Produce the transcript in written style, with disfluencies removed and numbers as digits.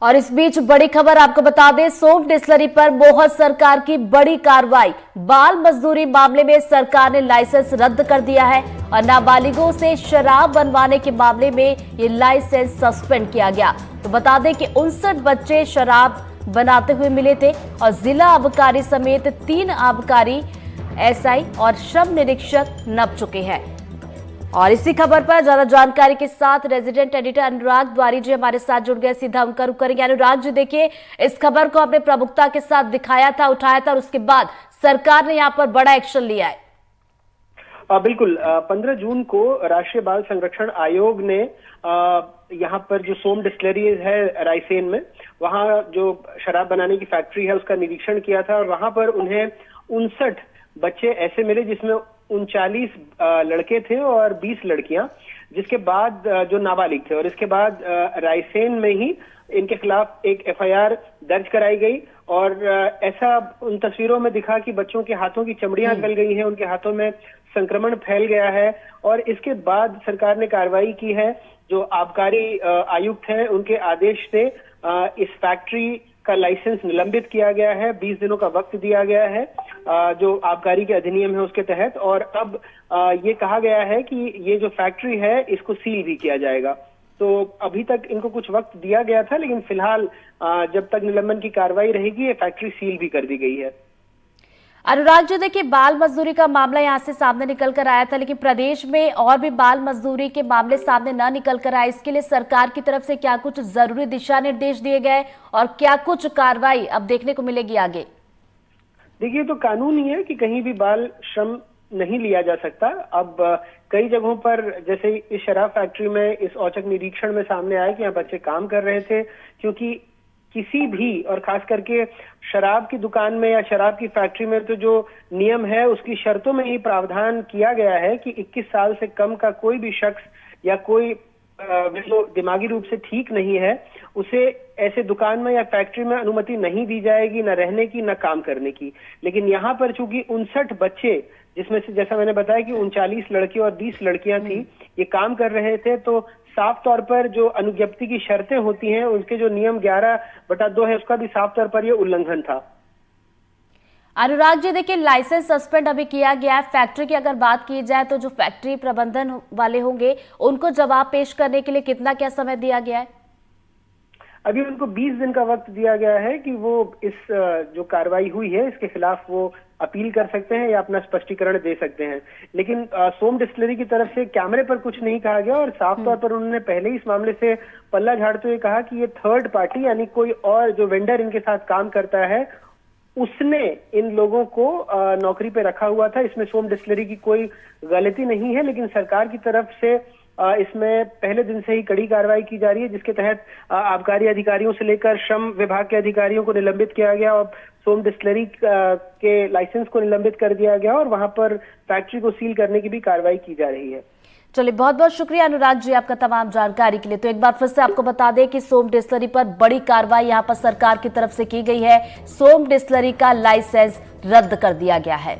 और इस बीच बड़ी खबर आपको बता दें, सोम डिस्टिलरी पर मोहर सरकार की बड़ी कार्रवाई। बाल मजदूरी मामले में सरकार ने लाइसेंस रद्द कर दिया है और नाबालिगों से शराब बनवाने के मामले में ये लाइसेंस सस्पेंड किया गया। तो बता दें कि 59 बच्चे शराब बनाते हुए मिले थे और जिला आबकारी समेत 3 आबकारी, एसआई और श्रम निरीक्षक नप चुके हैं। और इसी खबर पर ज्यादा जानकारी के साथ रेजिडेंट एडिटर अनुराग द्वारी जी हमारे साथ जुड़ गए। सीधा उनका रुख करेंगे। अनुराग जी, देखिए, इस खबर को आपने प्रमुखता के साथ दिखाया था, उठाया था और उसके बाद सरकार ने यहाँ पर बड़ा एक्शन लिया है। बिल्कुल, 15 जून को राष्ट्रीय बाल संरक्षण आयोग ने यहाँ पर जो सोम डिस्टिलरी है रायसेन में, वहाँ जो शराब बनाने की फैक्ट्री है उसका निरीक्षण किया था और वहां पर उन्हें 59 बच्चे ऐसे मिले जिसमें 39 लड़के थे और 20 लड़कियां, जिसके बाद जो नाबालिग थे। और इसके बाद रायसेन में ही इनके खिलाफ एक एफआईआर दर्ज कराई गई और ऐसा उन तस्वीरों में दिखा कि बच्चों के हाथों की चमड़ियां गल गई हैं, उनके हाथों में संक्रमण फैल गया है। और इसके बाद सरकार ने कार्रवाई की है। जो आबकारी आयुक्त हैं उनके आदेश से इस फैक्ट्री का लाइसेंस निलंबित किया गया है। 20 दिनों का वक्त दिया गया है जो आबकारी के अधिनियम है उसके तहत। और अब ये कहा गया है कि ये जो फैक्ट्री है इसको सील भी किया जाएगा। तो अभी तक इनको कुछ वक्त दिया गया था, लेकिन फिलहाल जब तक निलंबन की कार्रवाई रहेगी ये फैक्ट्री सील भी कर दी गई है। अनुराग जी, देखिए, बाल मजदूरी का मामला यहाँ से सामने निकल कर आया था, लेकिन प्रदेश में और भी बाल मजदूरी के मामले सामने न निकल कर आए, इसके लिए सरकार की तरफ से क्या कुछ जरूरी दिशा निर्देश दिए गए और क्या कुछ कार्रवाई अब देखने को मिलेगी आगे? देखिए, तो कानून ही है कि कहीं भी बाल श्रम नहीं लिया जा सकता। अब कई जगहों पर, जैसे इस शराब फैक्ट्री में इस औचक निरीक्षण में सामने आया कि यहाँ बच्चे काम कर रहे थे, क्योंकि किसी भी, और खास करके शराब की दुकान में या शराब की फैक्ट्री में तो जो नियम है उसकी शर्तों में ही प्रावधान किया गया है कि 21 साल से कम का कोई भी शख्स या कोई जो दिमागी रूप से ठीक नहीं है उसे ऐसे दुकान में या फैक्ट्री में अनुमति नहीं दी जाएगी, न रहने की न काम करने की। लेकिन यहाँ पर चूंकि 59 बच्चे, जिसमें से जैसा मैंने बताया कि 39 लड़के और 20 लड़कियां थी, ये काम कर रहे थे, तो साफ तौर पर जो अनुज्ञप्ति की शर्तें होती हैं उसके जो नियम 11/2 है उसका भी साफ तौर पर ये उल्लंघन था। अनुराग जी, देखिए, लाइसेंस सस्पेंड अभी किया गया है। फैक्ट्री की अगर बात की जाए तो जो फैक्ट्री प्रबंधन वाले होंगे उनको जवाब पेश करने के लिए कितना क्या समय दिया गया है? अभी उनको 20 दिन का वक्त दिया गया है कि वो इस जो कार्रवाई हुई है इसके खिलाफ वो अपील कर सकते हैं या अपना स्पष्टीकरण दे सकते हैं। लेकिन सोम डिस्टिलरी की तरफ से कैमरे पर कुछ नहीं कहा गया और साफ तौर पर उन्होंने पहले ही इस मामले से पल्ला झाड़ते हुए कहा कि ये थर्ड पार्टी, यानी कोई और जो वेंडर इनके साथ काम करता है, उसने इन लोगों को नौकरी पे रखा हुआ था। इसमें सोम डिस्टिलरी की कोई गलती नहीं है, लेकिन सरकार की तरफ से इसमें पहले दिन से ही कड़ी कार्रवाई की जा रही है, जिसके तहत आबकारी अधिकारियों से लेकर श्रम विभाग के अधिकारियों को निलंबित किया गया और सोम डिस्टिलरी के लाइसेंस को निलंबित कर दिया गया और वहां पर फैक्ट्री को सील करने की भी कार्रवाई की जा रही है। चलिए, बहुत बहुत शुक्रिया अनुराग जी आपका तमाम जानकारी के लिए। तो एक बार फिर से आपको बता दें कि सोम डिस्टिलरी पर बड़ी कार्रवाई यहाँ पर सरकार की तरफ से की गई है। सोम डिस्टिलरी का लाइसेंस रद्द कर दिया गया है।